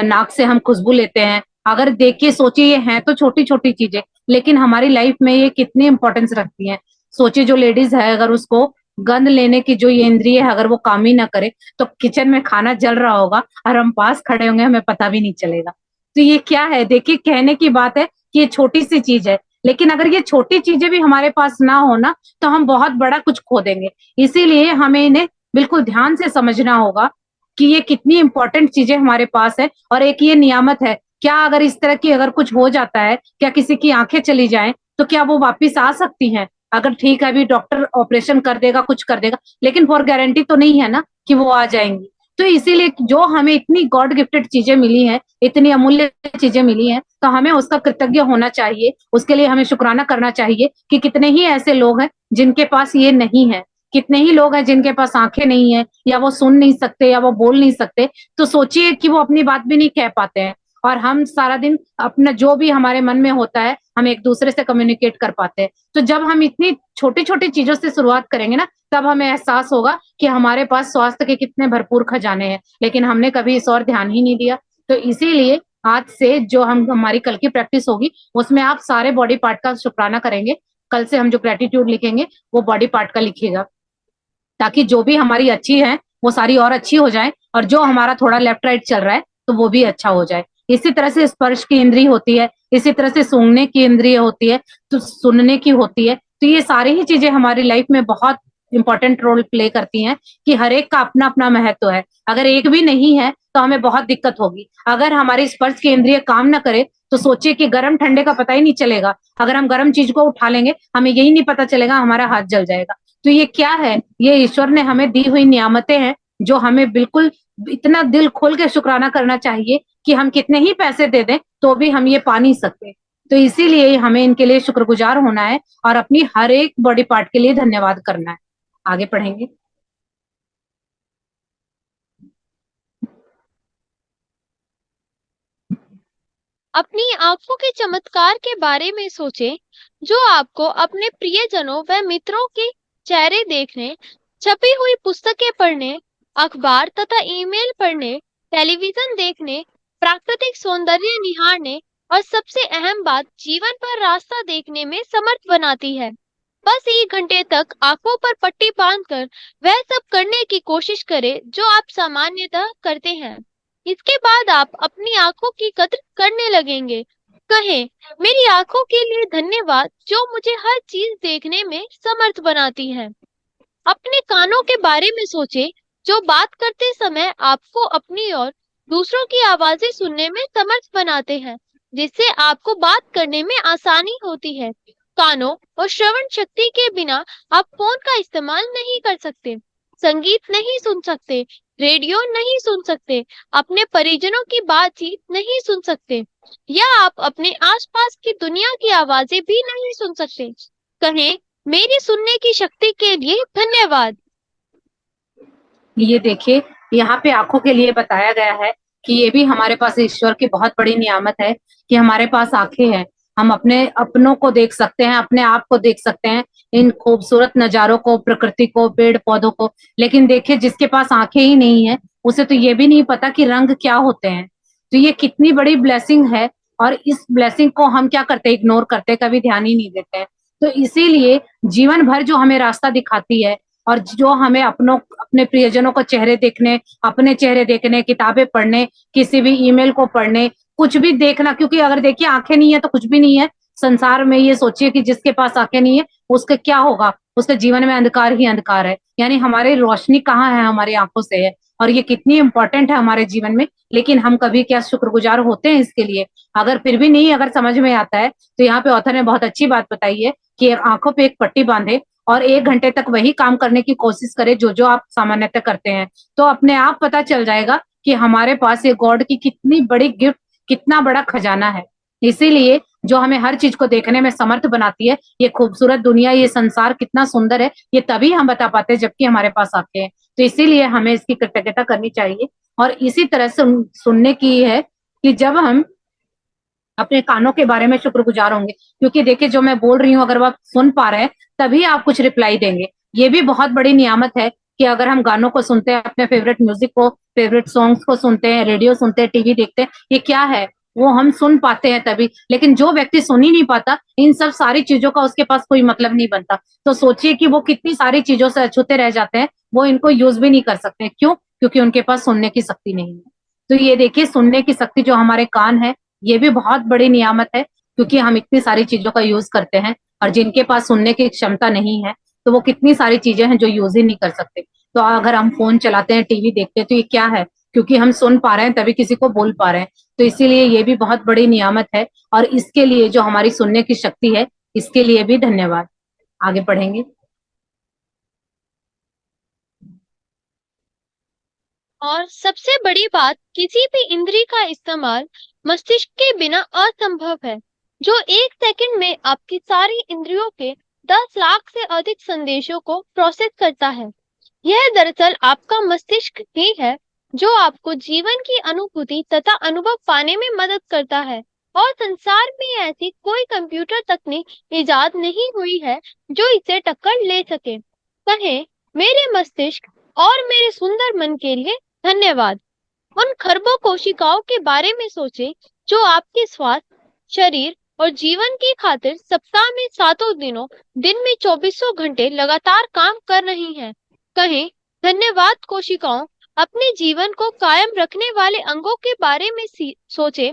नाक से हम खुशबू लेते हैं। अगर देखिए सोचिए, ये हैं तो छोटी छोटी चीजें, लेकिन हमारी लाइफ में ये कितनी इंपॉर्टेंस रखती हैं। सोचिए, जो लेडीज है अगर उसको गंध लेने की जो ये इंद्रिय है अगर वो काम ही ना करे, तो किचन में खाना जल रहा होगा और हम पास खड़े होंगे, हमें पता भी नहीं चलेगा। तो ये क्या है, देखिए कहने की बात है कि ये छोटी सी चीज है, लेकिन अगर ये छोटी चीजें भी हमारे पास ना हो ना, तो हम बहुत बड़ा कुछ खो देंगे। इसीलिए हमें इन्हें बिल्कुल ध्यान से समझना होगा कि ये कितनी इंपॉर्टेंट चीजें हमारे पास है। और एक ये नियामत है, क्या अगर इस तरह की अगर कुछ हो जाता है, क्या किसी की आंखें चली जाएं, तो क्या वो वापिस आ सकती हैं? अगर ठीक है, अभी डॉक्टर ऑपरेशन कर देगा, कुछ कर देगा, लेकिन फॉर गारंटी तो नहीं है ना कि वो आ जाएंगी। तो इसीलिए जो हमें इतनी गॉड गिफ्टेड चीजें मिली हैं, इतनी अमूल्य चीजें मिली हैं, तो हमें उसका कृतज्ञ होना चाहिए। उसके लिए हमें शुक्राना करना चाहिए कि कितने ही ऐसे लोग हैं जिनके पास ये नहीं है। कितने ही लोग हैं जिनके पास आंखें नहीं है, या वो सुन नहीं सकते, या वो बोल नहीं सकते। तो सोचिए कि वो अपनी बात भी नहीं कह पाते हैं, और हम सारा दिन अपना जो भी हमारे मन में होता है हम एक दूसरे से कम्युनिकेट कर पाते हैं। तो जब हम इतनी छोटी छोटी चीजों से शुरुआत करेंगे ना, तब हमें एहसास होगा कि हमारे पास स्वास्थ्य के कितने भरपूर खजाने हैं, लेकिन हमने कभी इस और ध्यान ही नहीं दिया। तो इसीलिए आज से जो हम हमारी कल की प्रैक्टिस होगी, उसमें आप सारे बॉडी पार्ट का शुक्राना करेंगे। कल से हम जो ग्रेटिट्यूड लिखेंगे वो बॉडी पार्ट का लिखिएगा, ताकि जो भी हमारी अच्छी है वो सारी और अच्छी हो जाए, और जो हमारा थोड़ा लेफ्ट राइट चल रहा है तो वो भी अच्छा हो जाए। इसी तरह से स्पर्श की इंद्री होती है, इसी तरह से सूंघने की इंद्रिय होती है, तो सुनने की होती है। तो ये सारी ही चीजें हमारी लाइफ में बहुत इंपॉर्टेंट रोल प्ले करती हैं, कि हर एक का अपना अपना महत्व है। अगर एक भी नहीं है तो हमें बहुत दिक्कत होगी। अगर हमारी स्पर्श की इंद्रिय काम ना करे, तो सोचिए कि गर्म ठंडे का पता ही नहीं चलेगा। अगर हम गर्म चीज को उठा लेंगे, हमें यही नहीं पता चलेगा, हमारा हाथ जल जाएगा। तो ये क्या है, ये ईश्वर ने हमें दी हुई नियामतें हैं, जो हमें बिल्कुल इतना दिल खोल के शुक्राना करना चाहिए कि हम कितने ही पैसे दे दें तो भी हम ये पा नहीं सकते। तो इसीलिए हमें इनके लिए शुक्रगुजार होना है, और अपनी हर एक बॉडी पार्ट के लिए धन्यवाद करना है। आगे पढ़ेंगे। अपनी आंखों के चमत्कार के बारे में सोचें, जो आपको अपने प्रियजनों व मित्रों के चेहरे देखने, छपी हुई पुस्तकें पढ़ने, अखबार तथा ईमेल पढ़ने, टेलीविजन देखने, प्राकृतिक सौंदर्य निहारने और सबसे अहम बात जीवन पर रास्ता देखने में समर्थ बनाती है। बस 1 घंटे तक आंखों पर पट्टी बांधकर वह सब करने की कोशिश करें जो आप सामान्यतः करते हैं। इसके बाद आप अपनी आंखों की कद्र करने लगेंगे। कहें, मेरी आंखों के लिए धन्यवाद जो मुझे हर चीज देखने में समर्थ बनाती है। अपने कानों के बारे में सोचें, जो बात करते समय आपको अपनी और दूसरों की आवाजें सुनने में समर्थ बनाते हैं, जिससे आपको बात करने में आसानी होती है। कानों और श्रवण शक्ति के बिना आप फोन का इस्तेमाल नहीं कर सकते, संगीत नहीं सुन सकते, रेडियो नहीं सुन सकते, अपने परिजनों की बातचीत नहीं सुन सकते, या आप अपने आसपास की दुनिया की आवाजें भी नहीं सुन सकते। कहें, मेरी सुनने की शक्ति के लिए धन्यवाद। ये देखिए, यहाँ पे आंखों के लिए बताया गया है कि ये भी हमारे पास ईश्वर की बहुत बड़ी नियामत है कि हमारे पास आंखें हैं। हम अपने अपनों को देख सकते हैं, अपने आप को देख सकते हैं, इन खूबसूरत नजारों को, प्रकृति को, पेड़ पौधों को। लेकिन देखिए, जिसके पास आंखें ही नहीं है, उसे तो ये भी नहीं पता कि रंग क्या होते हैं। तो ये कितनी बड़ी ब्लेसिंग है, और इस ब्लेसिंग को हम क्या करते हैं, इग्नोर करते हैं, कभी ध्यान ही नहीं देते हैं। तो इसीलिए जीवन भर जो हमें रास्ता दिखाती है, और जो हमें अपने प्रियजनों को चेहरे देखने, अपने चेहरे देखने, किताबें पढ़ने, किसी भी ईमेल को पढ़ने, कुछ भी देखना, क्योंकि अगर देखिए आंखें नहीं है तो कुछ भी नहीं है संसार में। ये सोचिए कि जिसके पास आंखें नहीं है उसके क्या होगा, उसके जीवन में अंधकार ही अंधकार है। यानी हमारी रोशनी कहाँ है, हमारी आंखों से है, और ये कितनी इंपॉर्टेंट है हमारे जीवन में। लेकिन हम कभी क्या शुक्रगुजार होते हैं इसके लिए? अगर फिर भी नहीं अगर समझ में आता है, तो यहाँ पे ऑथर ने बहुत अच्छी बात बताई है कि आंखों पे एक पट्टी बांधे और 1 घंटे तक वही काम करने की कोशिश करे जो जो आप सामान्यतः करते हैं। तो अपने आप पता चल जाएगा कि हमारे पास ये गॉड की कितनी बड़ी गिफ्ट, कितना बड़ा खजाना है। इसीलिए जो हमें हर चीज को देखने में समर्थ बनाती है। ये खूबसूरत दुनिया, ये संसार कितना सुंदर है, ये तभी हम बता पाते हैं जबकि हमारे पास आंखें हैं। तो इसीलिए हमें इसकी कृतज्ञता करनी चाहिए। और इसी तरह से सुनने की है कि जब हम अपने कानों के बारे में शुक्रगुजार होंगे, क्योंकि देखिए जो मैं बोल रही हूँ अगर वो आप सुन पा रहे हैं तभी आप कुछ रिप्लाई देंगे। ये भी बहुत बड़ी नियामत है कि अगर हम गानों को सुनते हैं, अपने फेवरेट म्यूजिक को, फेवरेट सॉन्ग्स को सुनते हैं, रेडियो सुनते हैं, टीवी देखते हैं, ये क्या है, वो हम सुन पाते हैं तभी। लेकिन जो व्यक्ति सुन ही नहीं पाता, इन सब सारी चीजों का उसके पास कोई मतलब नहीं बनता। तो सोचिए कि वो कितनी सारी चीजों से अछूते रह जाते हैं, वो इनको यूज भी नहीं कर सकते। क्यों? क्योंकि उनके पास सुनने की शक्ति नहीं है। तो ये देखिए, सुनने की शक्ति जो हमारे कान है, ये भी बहुत बड़ी नियामत है, क्योंकि हम इतनी सारी चीजों का यूज करते हैं। और जिनके पास सुनने की क्षमता नहीं है, तो वो कितनी सारी चीजें हैं जो यूज ही नहीं कर सकते। तो अगर हम फोन चलाते हैं, टीवी देखते हैं, तो ये क्या है? क्योंकि हम सुन पा रहे हैं तभी किसी को बोल पा रहे हैं। तो इसीलिए ये भी बहुत बड़ी नियामत है। और इसके लिए जो हमारी सुनने की शक्ति है, इसके लिए भी धन्यवाद। आगे पढ़ेंगे। और सबसे बड़ी बात, किसी भी इंद्री का इस्तेमाल मस्तिष्क के बिना असंभव है, जो 1 सेकंड में आपकी सारी इंद्रियों के 10 लाख से अधिक संदेशों को प्रोसेस करता है। यह दरअसल आपका मस्तिष्क ही है, जो आपको जीवन की अनुभूति तथा अनुभव पाने में मदद करता है। और संसार में ऐसी कोई कंप्यूटर तकनीक इजाद नहीं हुई है जो इसे टक्कर ले सके। कहें, मेरे मस्तिष्क और मेरे सुंदर मन के लिए धन्यवाद। उन खरबों कोशिकाओं के बारे में सोचें जो आपके स्वास्थ्य, शरीर और जीवन की खातिर सप्ताह में 7 दिनों, दिन में 24 घंटे लगातार काम कर रही हैं। कहें, धन्यवाद कोशिकाओं। अपने जीवन को कायम रखने वाले अंगों के बारे में सोचें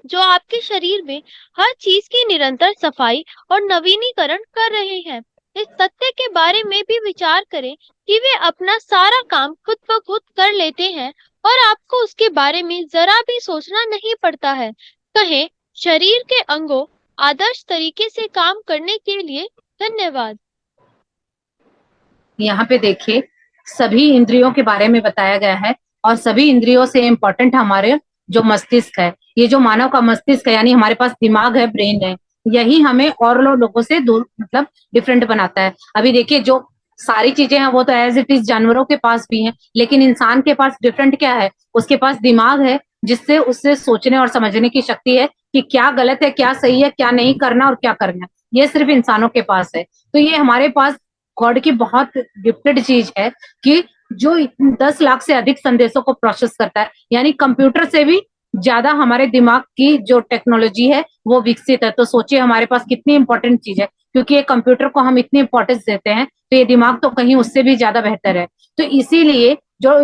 जो आपके शरीर में हर चीज की निरंतर सफाई और नवीनीकरण कर रहे हैं। इस तथ्य के बारे में भी विचार करें कि वे अपना सारा काम खुद ब खुद कर लेते हैं और आपको उसके बारे में जरा भी सोचना नहीं पड़ता है। कहें, शरीर के अंगों आदर्श तरीके से काम करने के लिए धन्यवाद। यहाँ पे देखिए, सभी इंद्रियों के बारे में बताया गया है। और सभी इंद्रियों से इम्पोर्टेंट हमारे जो मस्तिष्क है, ये जो मानव का मस्तिष्क है, यानी हमारे पास दिमाग है, ब्रेन है, यही हमें और लोगों से दूर, मतलब डिफरेंट बनाता है। अभी देखिए, जो सारी चीजें हैं वो तो एज इट इज जानवरों के पास भी हैं, लेकिन इंसान के पास डिफरेंट क्या है? उसके पास दिमाग है, जिससे उससे सोचने और समझने की शक्ति है कि क्या गलत है, क्या सही है, क्या नहीं करना और क्या करना है। ये सिर्फ इंसानों के पास है। तो ये हमारे पास गॉड की बहुत गिफ्टेड चीज है कि जो 10 लाख से अधिक संदेशों को प्रोसेस करता है, यानी कंप्यूटर से भी ज्यादा हमारे दिमाग की जो टेक्नोलॉजी है वो विकसित है। तो सोचिए हमारे पास कितनी इंपॉर्टेंट चीज है, क्योंकि ये कंप्यूटर को हम इतनी इंपॉर्टेंस देते हैं, तो ये दिमाग तो कहीं उससे भी ज्यादा बेहतर है। तो इसीलिए जो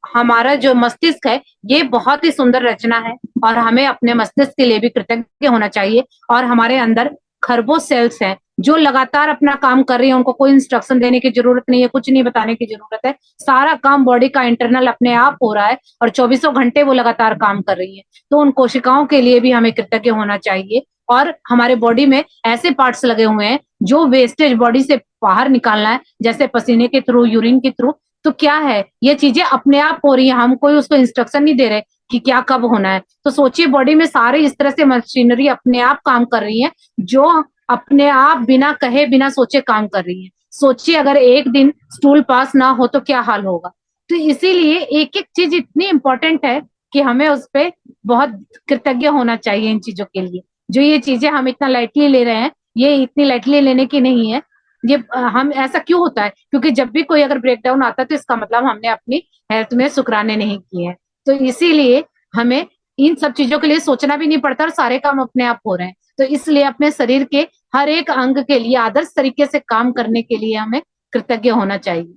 हमारा जो मस्तिष्क है, ये बहुत ही सुंदर रचना है। और हमें अपने मस्तिष्क के लिए भी कृतज्ञ होना चाहिए। और हमारे अंदर खरबों सेल्स हैं जो लगातार अपना काम कर रही है, उनको कोई इंस्ट्रक्शन देने की जरूरत नहीं है, कुछ नहीं बताने की जरूरत है। सारा काम बॉडी का इंटरनल अपने आप हो रहा है और 24 घंटे वो लगातार काम कर रही है। तो उन कोशिकाओं के लिए भी हमें कृतज्ञ होना चाहिए। और हमारे बॉडी में ऐसे पार्ट्स लगे हुए हैं जो वेस्टेज बॉडी से बाहर निकालना है, जैसे पसीने के थ्रू, यूरिन के थ्रू। तो क्या है, ये चीजें अपने आप हो रही है, हम कोई उसको इंस्ट्रक्शन नहीं दे रहे कि क्या कब होना है। तो सोचिए, बॉडी में सारे इस तरह से मशीनरी अपने आप काम कर रही है, जो अपने आप बिना कहे, बिना सोचे काम कर रही है। सोचिए अगर एक दिन स्टूल पास ना हो तो क्या हाल होगा। तो इसीलिए एक एक चीज इतनी इंपॉर्टेंट है कि हमें उस पर बहुत कृतज्ञ होना चाहिए इन चीजों के लिए। जो ये चीजें हम इतना लाइटली ले रहे हैं, ये इतनी लाइटली लेने की नहीं है। ये हम ऐसा क्यों होता है? क्योंकि जब भी कोई अगर ब्रेकडाउन आता है तो इसका मतलब हमने अपनी हेल्थ में शुक्राने नहीं किए हैं। तो इसीलिए हमें इन सब चीजों के लिए सोचना भी नहीं पड़ता और सारे काम अपने आप हो रहे हैं। तो इसलिए अपने शरीर के हर एक अंग के लिए आदर्श तरीके से काम करने के लिए हमें कृतज्ञ होना चाहिए।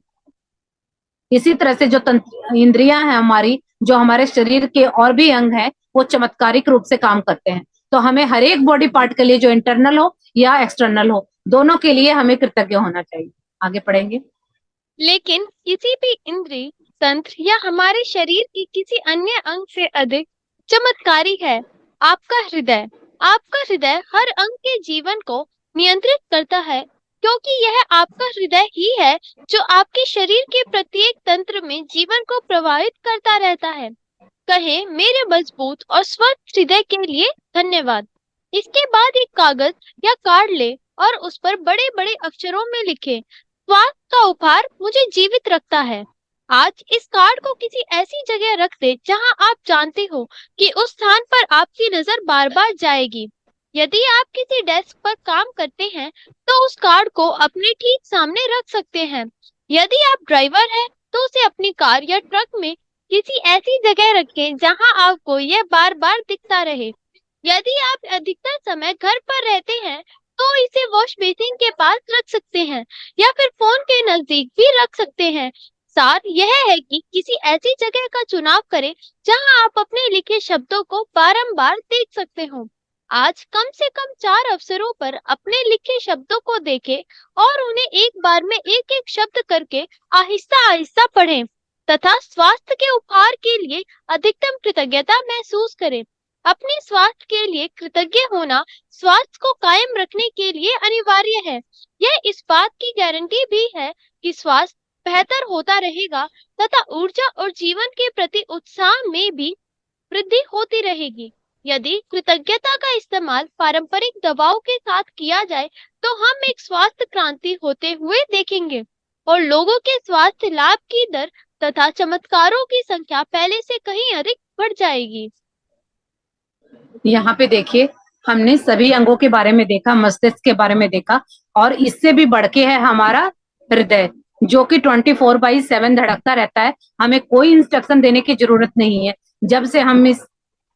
इसी तरह से जो इंद्रियां हैं हमारी, जो हमारे शरीर के और भी अंग हैं, वो चमत्कारिक रूप से काम करते हैं। तो हमें हर एक बॉडी पार्ट के लिए, जो इंटरनल हो या एक्सटर्नल हो, दोनों के लिए हमें कृतज्ञ होना चाहिए। आगे पढ़ेंगे। लेकिन किसी भी इंद्रिय तंत्र या हमारे शरीर की किसी अन्य अंग से अधिक चमत्कारी है आपका हृदय। आपका हृदय हर अंग के जीवन को नियंत्रित करता है, क्योंकि यह आपका हृदय ही है जो आपके शरीर के प्रत्येक तंत्र में जीवन को प्रवाहित करता रहता है। कहें, मेरे मजबूत और स्वस्थ हृदय के लिए धन्यवाद। इसके बाद एक कागज या कार्ड ले और उस पर बड़े बड़े अक्षरों में लिखे, स्वास्थ्य का उपहार मुझे जीवित रखता है। आज इस कार्ड को किसी ऐसी जगह रख दे जहां आप जानते हो कि उस स्थान पर आपकी नजर बार बार जाएगी। यदि आप किसी डेस्क पर काम करते हैं तो उस कार्ड को अपने ठीक सामने रख सकते हैं। यदि आप ड्राइवर हैं तो उसे अपनी कार या ट्रक में किसी ऐसी जगह रखें जहां आपको यह बार बार दिखता रहे। यदि आप अधिकतर समय घर पर रहते हैं तो इसे वॉश बेसिन के पास रख सकते हैं या फिर फोन के नजदीक भी रख सकते हैं। सार यह है कि किसी ऐसी जगह का चुनाव करें जहां आप अपने लिखे शब्दों को बारंबार देख सकते हो। आज कम से कम 4 अवसरों पर अपने लिखे शब्दों को देखें और उन्हें एक बार में एक एक शब्द करके आहिस्ता आहिस्ता पढ़ें तथा स्वास्थ्य के उपहार के लिए अधिकतम कृतज्ञता महसूस करें। अपने स्वास्थ्य के लिए कृतज्ञ होना स्वास्थ्य को कायम रखने के लिए अनिवार्य है। यह इस बात की गारंटी भी है कि स्वास्थ्य बेहतर होता रहेगा तथा ऊर्जा और जीवन के प्रति उत्साह में भी वृद्धि होती रहेगी। यदि कृतज्ञता का इस्तेमाल पारंपरिक दवाओं के साथ किया जाए तो हम एक स्वास्थ्य क्रांति होते हुए देखेंगे और लोगों के स्वास्थ्य लाभ की दर तथा चमत्कारों की संख्या पहले से कहीं अधिक बढ़ जाएगी। यहाँ पे देखिए, हमने सभी अंगों के बारे में देखा, मस्तिष्क के बारे में देखा, और इससे भी बढ़ के है हमारा हृदय, जो कि 24/7 धड़कता रहता है। हमें कोई इंस्ट्रक्शन देने की जरूरत नहीं है। जब से हम इस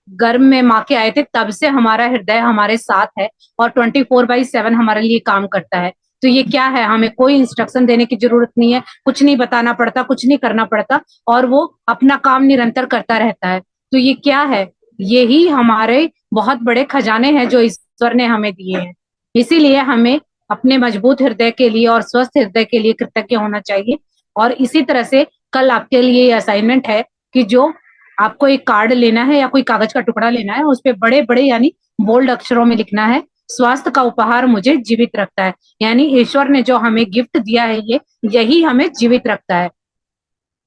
गर्भ में माँ के आए थे तब से हमारा हृदय हमारे साथ है और 24/7 हमारे लिए काम करता है। तो ये क्या है, हमें कोई इंस्ट्रक्शन देने की जरूरत नहीं है, कुछ नहीं बताना पड़ता, कुछ नहीं करना पड़ता, और वो अपना काम निरंतर करता रहता है। तो ये क्या है, यही हमारे बहुत बड़े खजाने हैं जो ईश्वर ने हमें दिए हैं। इसीलिए हमें अपने मजबूत हृदय के लिए और स्वस्थ हृदय के लिए कृतज्ञ होना चाहिए। और इसी तरह से कल आपके लिए ये असाइनमेंट है कि जो आपको एक कार्ड लेना है या कोई कागज का टुकड़ा लेना है, उस पे बड़े बड़े यानी बोल्ड अक्षरों में लिखना है, स्वास्थ्य का उपहार मुझे जीवित रखता है। यानी ईश्वर ने जो हमें गिफ्ट दिया है ये, यही हमें जीवित रखता है।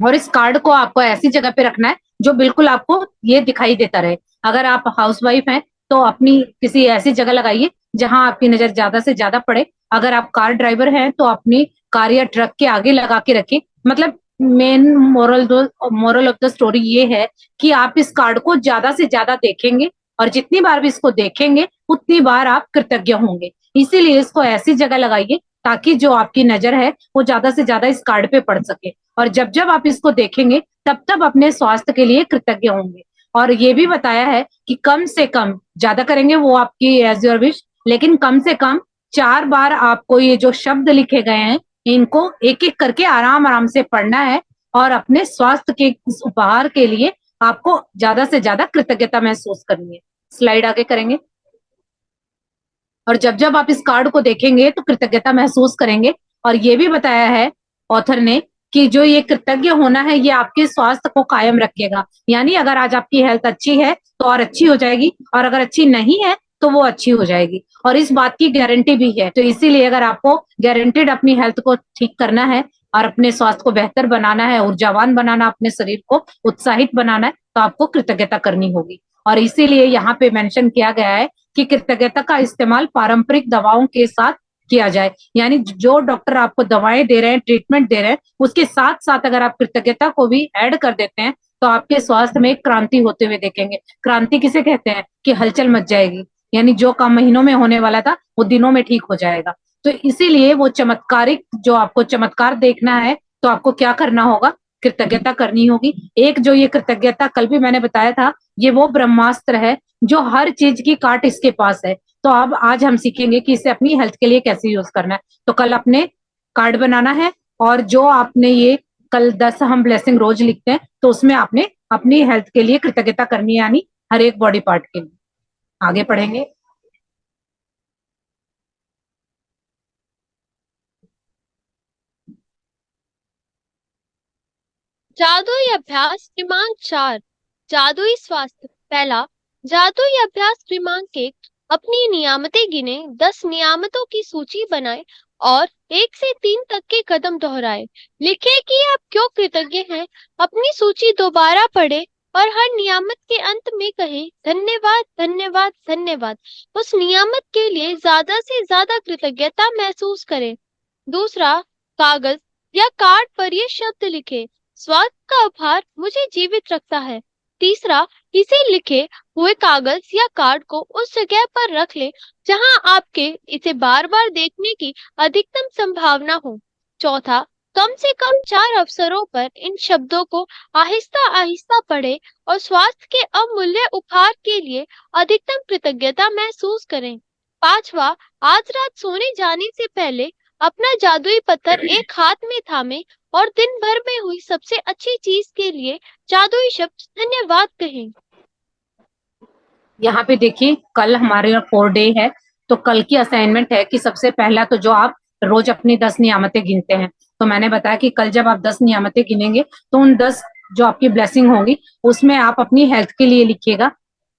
और इस कार्ड को आपको ऐसी जगह पे रखना है जो बिल्कुल आपको ये दिखाई देता रहे। अगर आप हाउसवाइफ हैं तो अपनी किसी ऐसी जगह लगाइए जहां आपकी नजर ज्यादा से ज्यादा पड़े। अगर आप कार ड्राइवर हैं तो अपनी कार या ट्रक के आगे लगा के रखिए। मतलब main moral of the story ये है कि आप इस कार्ड को ज्यादा से ज्यादा देखेंगे और जितनी बार भी इसको देखेंगे उतनी बार आप कृतज्ञ होंगे। इसीलिए इसको ऐसी जगह लगाइए ताकि जो आपकी नजर है वो ज्यादा से ज्यादा इस कार्ड पे पड़ सके, और जब जब आप इसको देखेंगे तब तब अपने स्वास्थ्य के लिए कृतज्ञ होंगे। और ये भी बताया है कि कम से कम, ज्यादा करेंगे वो आपकी एज योर विश, लेकिन कम से कम 4 बार आपको ये जो शब्द लिखे गए हैं इनको एक एक करके आराम आराम से पढ़ना है और अपने स्वास्थ्य के इस उपहार के लिए आपको ज्यादा से ज्यादा कृतज्ञता महसूस करनी है। स्लाइड आगे करेंगे। और जब जब आप इस कार्ड को देखेंगे तो कृतज्ञता महसूस करेंगे। और ये भी बताया है ऑथर ने कि जो ये कृतज्ञ होना है ये आपके स्वास्थ्य को कायम रखेगा। यानी अगर आज आपकी हेल्थ अच्छी है तो और अच्छी हो जाएगी, और अगर अच्छी नहीं है तो वो अच्छी हो जाएगी, और इस बात की गारंटी भी है। तो इसीलिए अगर आपको गारंटेड अपनी हेल्थ को ठीक करना है और अपने स्वास्थ्य को बेहतर बनाना है, ऊर्जावान बनाना, अपने शरीर को उत्साहित बनाना है, तो आपको कृतज्ञता करनी होगी। और इसीलिए यहाँ पे मेंशन किया गया है कि कृतज्ञता का इस्तेमाल पारंपरिक दवाओं के साथ किया जाए। यानी जो डॉक्टर आपको दवाएं दे रहे हैं, ट्रीटमेंट दे रहे हैं, उसके साथ साथ अगर आप कृतज्ञता को भी ऐड कर देते हैं तो आपके स्वास्थ्य में एक क्रांति होते हुए देखेंगे। क्रांति किसे कहते हैं कि हलचल मच जाएगी, यानी जो काम महीनों में होने वाला था वो दिनों में ठीक हो जाएगा। तो इसीलिए वो चमत्कारिक, जो आपको चमत्कार देखना है तो आपको क्या करना होगा, कृतज्ञता करनी होगी। एक जो ये कृतज्ञता कल भी मैंने बताया था, ये वो ब्रह्मास्त्र है जो हर चीज की काट इसके पास है। तो अब आज हम सीखेंगे कि इसे अपनी हेल्थ के लिए कैसे यूज करना है। तो कल अपने कार्ड बनाना है, और जो आपने ये कल 10 हम ब्लेसिंग रोज लिखते हैं तो उसमें आपने अपनी हेल्थ के लिए कृतज्ञता करनी है, यानी हर एक बॉडी पार्ट के लिए। आगे पढ़ेंगे। जादुई अभ्यास क्रमांक 4, जादुई स्वास्थ्य। पहला, जादुई अभ्यास क्रमांक 1, अपनी नियामतें गिने, 10 नियामतों की सूची बनाए और 1 से 3 तक के कदम दोहराए। लिखे कि आप क्यों कृतज्ञ हैं। अपनी सूची दोबारा पढ़े और हर नियामत के अंत में कहें धन्यवाद धन्यवाद धन्यवाद। उस नियामत के लिए ज्यादा से ज्यादा कृतज्ञता महसूस करें। दूसरा, कागज या कार्ड पर ये शब्द लिखें, स्वास्थ्य का उपहार मुझे जीवित रखता है। तीसरा, इसे लिखे हुए कागज या कार्ड को उस जगह पर रख ले जहां आपके इसे बार बार देखने की अधिकतम संभावना हो। चौथा, कम से कम 4 अवसरों पर इन शब्दों को आहिस्ता आहिस्ता पढ़े और स्वास्थ्य के अमूल्य उपहार के लिए अधिकतम कृतज्ञता महसूस करें। पांचवा, आज रात सोने जाने से पहले अपना जादुई पत्थर एक हाथ में थामे और दिन भर में हुई सबसे अच्छी चीज के लिए जादुई शब्द धन्यवाद कहें। यहाँ पे देखिए, कल हमारे 4 डे है, तो कल की असाइनमेंट है कि सबसे पहला तो जो आप रोज अपनी 10 नियामतें गिनते हैं, तो मैंने बताया कि कल जब आप 10 नियामतें गिनेंगे तो उन 10 जो आपकी ब्लेसिंग होगी उसमें आप अपनी हेल्थ के लिए लिखिएगा,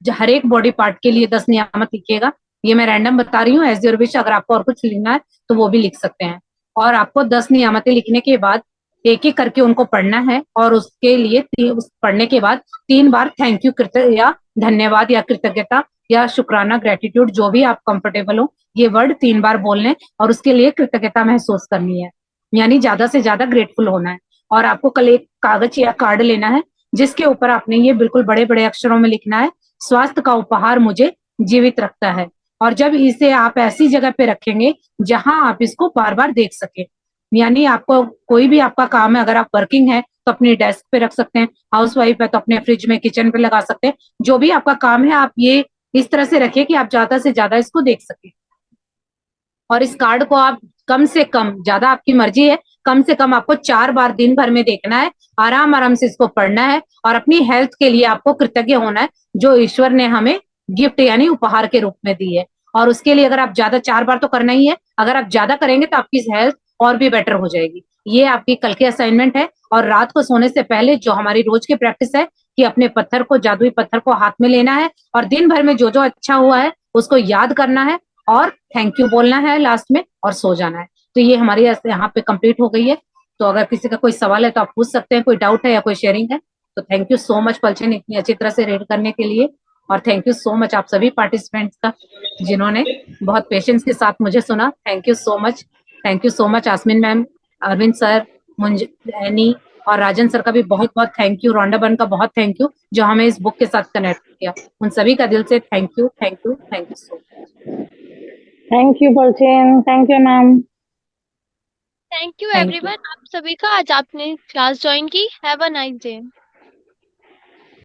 हर एक बॉडी पार्ट के लिए 10 नियामत लिखिएगा। ये मैं रैंडम बता रही हूँ, एज योर विश, अगर आपको और कुछ लिखना है तो वो भी लिख सकते हैं। और आपको 10 नियामतें लिखने के बाद एक एक करके उनको पढ़ना है, और उसके लिए उस पढ़ने के बाद 3 बार थैंक यू या धन्यवाद या कृतज्ञता या शुक्राना, ग्रेटिट्यूड, जो भी आप कंफर्टेबल हो, ये वर्ड 3 बार बोलने और उसके लिए कृतज्ञता महसूस करनी है, यानी ज्यादा से ज्यादा ग्रेटफुल होना है। और आपको कल एक कागज या कार्ड लेना है जिसके ऊपर आपने ये बिल्कुल बड़े बड़े अक्षरों में लिखना है, स्वास्थ्य का उपहार मुझे जीवित रखता है। और जब इसे आप ऐसी जगह पे रखेंगे जहां आप इसको बार बार देख सके, यानी आपको कोई भी आपका काम है, अगर आप वर्किंग है तो अपनी डेस्क पे रख सकते हैं, हाउस वाइफ है तो अपने फ्रिज में, किचन पे लगा सकते हैं, जो भी आपका काम है आप ये इस तरह से रखिए कि आप ज्यादा से ज्यादा इसको देख सके। और इस कार्ड को आप कम से कम, ज्यादा आपकी मर्जी है, कम से कम आपको 4 बार दिन भर में देखना है, आराम आराम से इसको पढ़ना है, और अपनी हेल्थ के लिए आपको कृतज्ञ होना है जो ईश्वर ने हमें गिफ्ट यानी उपहार के रूप में दी है। और उसके लिए अगर आप ज्यादा 4 बार तो करना ही है, अगर आप ज्यादा करेंगे तो आपकी हेल्थ और भी बेटर हो जाएगी। ये आपकी कल की असाइनमेंट है। और रात को सोने से पहले जो हमारी रोज की प्रैक्टिस है कि अपने पत्थर को, जादुई पत्थर को हाथ में लेना है और दिन भर में जो जो अच्छा हुआ है उसको याद करना है और थैंक यू बोलना है लास्ट में और सो जाना है। तो ये हमारी यहाँ पे कंप्लीट हो गई है। तो अगर किसी का कोई सवाल है तो आप पूछ सकते हैं, कोई डाउट है या कोई शेयरिंग है। तो thank you so much Palchan, इतनी अच्छी तरह से रीड करने के लिए। और थैंक यू सो मच आप सभी पार्टिसिपेंट्स का जिन्होंने बहुत पेशेंस के साथ मुझे सुना। Thank you so much. Thank you so much Asmin ma'am, Arvind sir, Annie और राजन सर का भी बहुत बहुत थैंक यू, रोंडा बन का बहुत थैंक यू जो हमें इस बुक के साथ कनेक्ट किया। उन सभी का दिल से thank you, thank you, thank you so much. Thank you Palchan, thank you ma'am. Thank you thank you. Everyone, आप सभी का आज आपने क्लास ज्वाइन की। Have a nice day.